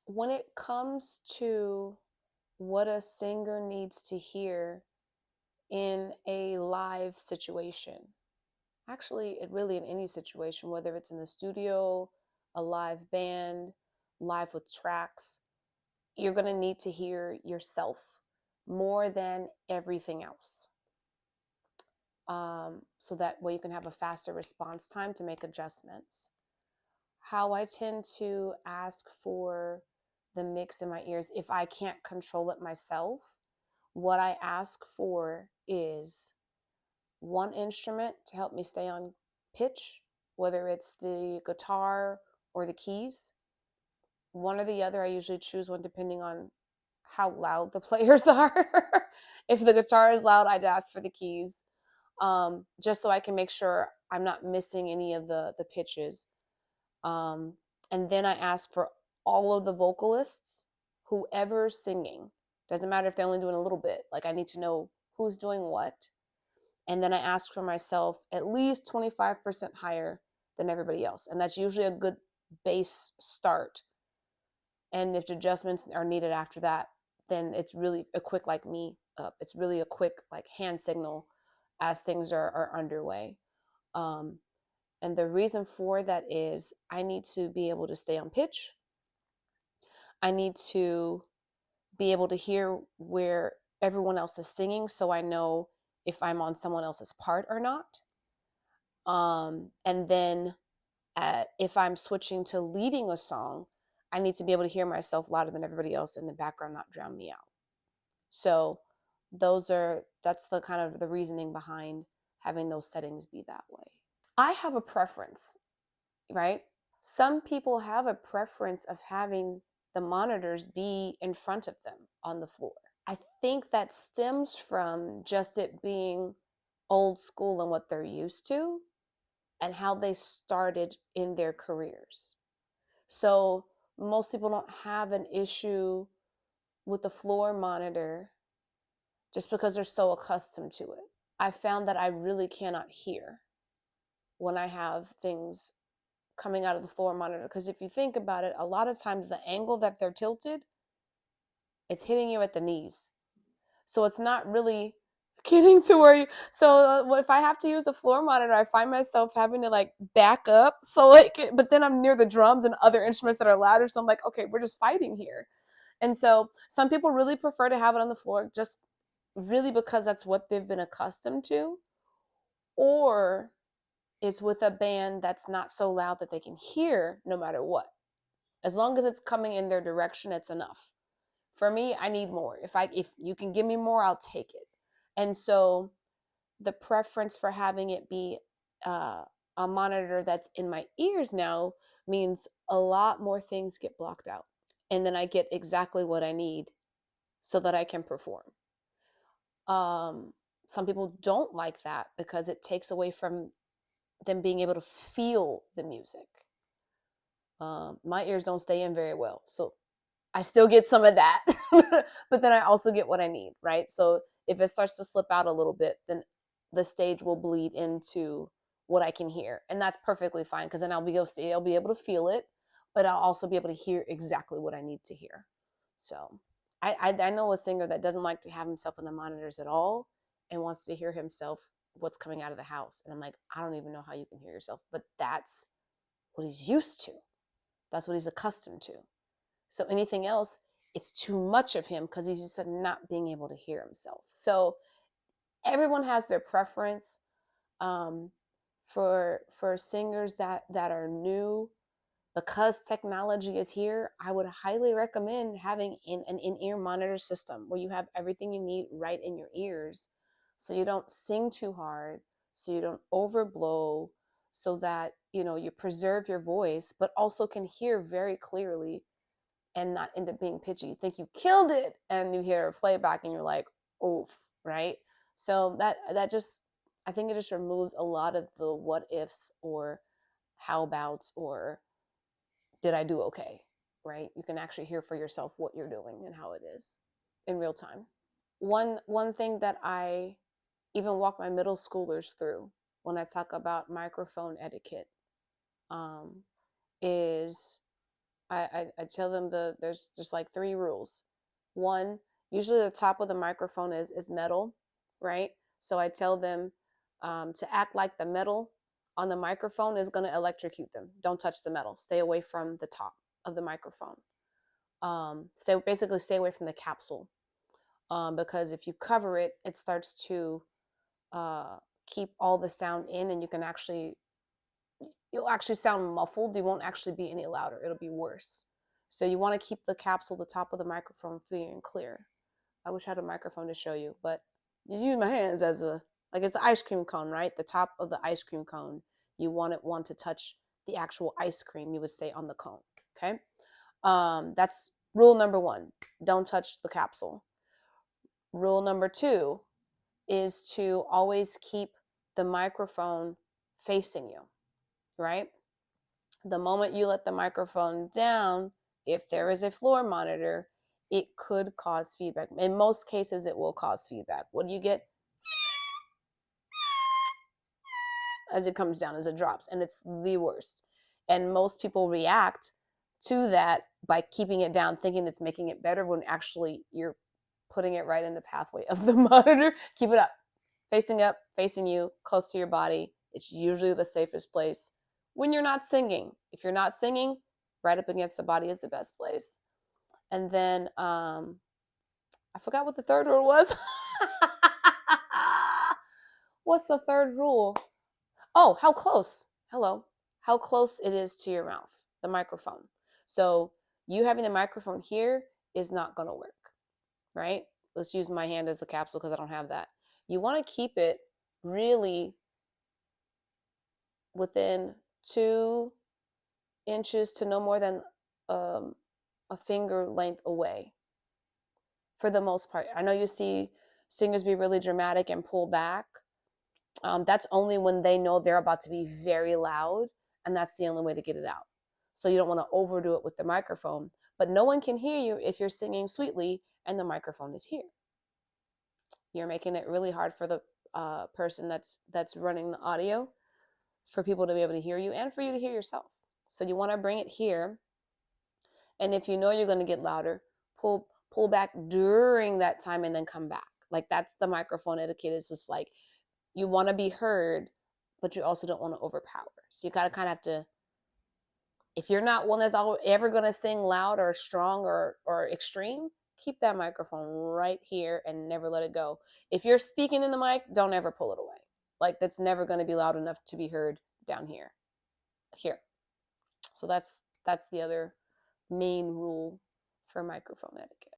When it comes to what a singer needs to hear in a live situation, actually, it really in any situation, whether it's in the studio, a live band, live with tracks, you're going to need to hear yourself more than everything else. So that way you can have a faster response time to make adjustments. How I tend to ask for the mix in my ears, if I can't control it myself, what I ask for is one instrument to help me stay on pitch, whether it's the guitar or the keys. One or the other, I usually choose one depending on how loud the players are. If the guitar is loud, I'd ask for the keys, just so I can make sure I'm not missing any of the pitches. Um, and then I ask for all of the vocalists, whoever's singing. Doesn't matter if they're only doing a little bit. Like I need to know who's doing what. And then I ask for myself at least 25% higher than everybody else. And that's usually a good base start. And if adjustments are needed after that, then it's really a quick like me up. It's really a quick like hand signal as things are underway. Um, and the reason for that is I need to be able to stay on pitch. I need to be able to hear where everyone else is singing so I know if I'm on someone else's part or not. And then if I'm switching to leading a song, I need to be able to hear myself louder than everybody else in the background, not drown me out. So that's the kind of the reasoning behind having those settings be that way. I have a preference, right? Some people have a preference of having the monitors be in front of them on the floor. I think that stems from just it being old school and what they're used to and how they started in their careers. So most people don't have an issue with the floor monitor just because they're so accustomed to it. I found that I really cannot hear when I have things coming out of the floor monitor, because if you think about it, a lot of times the angle that they're tilted, it's hitting you at the knees. So it's not really getting to where you. So if I have to use a floor monitor, I find myself having to like back up. So like, but then I'm near the drums and other instruments that are louder. So I'm like, okay, we're just fighting here. And so some people really prefer to have it on the floor, just really because that's what they've been accustomed to, or it's with a band that's not so loud that they can hear no matter what. As long as it's coming in their direction, it's enough. For me, I need more. If you can give me more, I'll take it. And so the preference for having it be a monitor that's in my ears now means a lot more things get blocked out. And then I get exactly what I need so that I can perform. Um, some people don't like that because it takes away from them being able to feel the music. My ears don't stay in very well. So I still get some of that, but then I also get what I need, right? So if it starts to slip out a little bit, then the stage will bleed into what I can hear. And that's perfectly fine because then I'll be able to feel it, but I'll also be able to hear exactly what I need to hear. So I know a singer that doesn't like to have himself in the monitors at all and wants to hear himself what's coming out of the house. And I'm like, I don't even know how you can hear yourself, but that's what he's used to. That's what he's accustomed to. So anything else, it's too much of him because he's just not being able to hear himself. So everyone has their preference. Um, for singers that are new, because technology is here, I would highly recommend having an in-ear monitor system where you have everything you need right in your ears, so you don't sing too hard, so you don't overblow, so that you preserve your voice, but also can hear very clearly and not end up being pitchy. You think you killed it, and you hear a playback, and you're like, oof, right? So that just, I think it just removes a lot of the what ifs or how abouts or did I do okay, right? You can actually hear for yourself what you're doing and how it is in real time. One thing that I even walk my middle schoolers through when I talk about microphone etiquette, um, is I tell them there's just like three rules. One, usually the top of the microphone is metal, right? So I tell them to act like the metal on the microphone is going to electrocute them. Don't touch the metal. Stay away from the top of the microphone. Stay away from the capsule, because if you cover it, it starts to uh, keep all the sound in, and you'll actually sound muffled. You won't actually be any louder. It'll be worse. So you want to keep the capsule, the top of the microphone, free and clear. I wish I had a microphone to show you, but you use my hands as like it's an ice cream cone, right? The top of the ice cream cone. You want to touch the actual ice cream. You would say on the cone. Okay. That's rule number one. Don't touch the capsule. Rule number two is to always keep the microphone facing you, right? The moment you let the microphone down, if there is a floor monitor, it could cause feedback. In most cases, it will cause feedback. What do you get as it comes down, as it drops? And it's the worst. And most people react to that by keeping it down, thinking it's making it better when actually you're putting it right in the pathway of the monitor. Keep it up, facing you, close to your body. It's usually the safest place when you're not singing. If you're not singing, right up against the body is the best place. And then I forgot what the third rule was. What's the third rule? Oh, how close? Hello. How close it is to your mouth, the microphone. So you having the microphone here is not going to work, right? Let's use my hand as the capsule because I don't have that. You want to keep it really within 2 inches to no more than a finger length away for the most part. I know you see singers be really dramatic and pull back. That's only when they know they're about to be very loud, and that's the only way to get it out. So you don't want to overdo it with the microphone, but no one can hear you if you're singing sweetly and the microphone is here. You're making it really hard for the person that's running the audio, for people to be able to hear you and for you to hear yourself. So you want to bring it here, and if you know you're going to get louder, pull back during that time and then come back. Like that's the microphone etiquette. Is just like you want to be heard, but you also don't want to overpower. So you gotta kind of have to. If you're not one that's ever going to sing loud or strong or extreme, keep that microphone right here and never let it go. If you're speaking in the mic, don't ever pull it away. Like that's never going to be loud enough to be heard down here. Here. So that's the other main rule for microphone etiquette.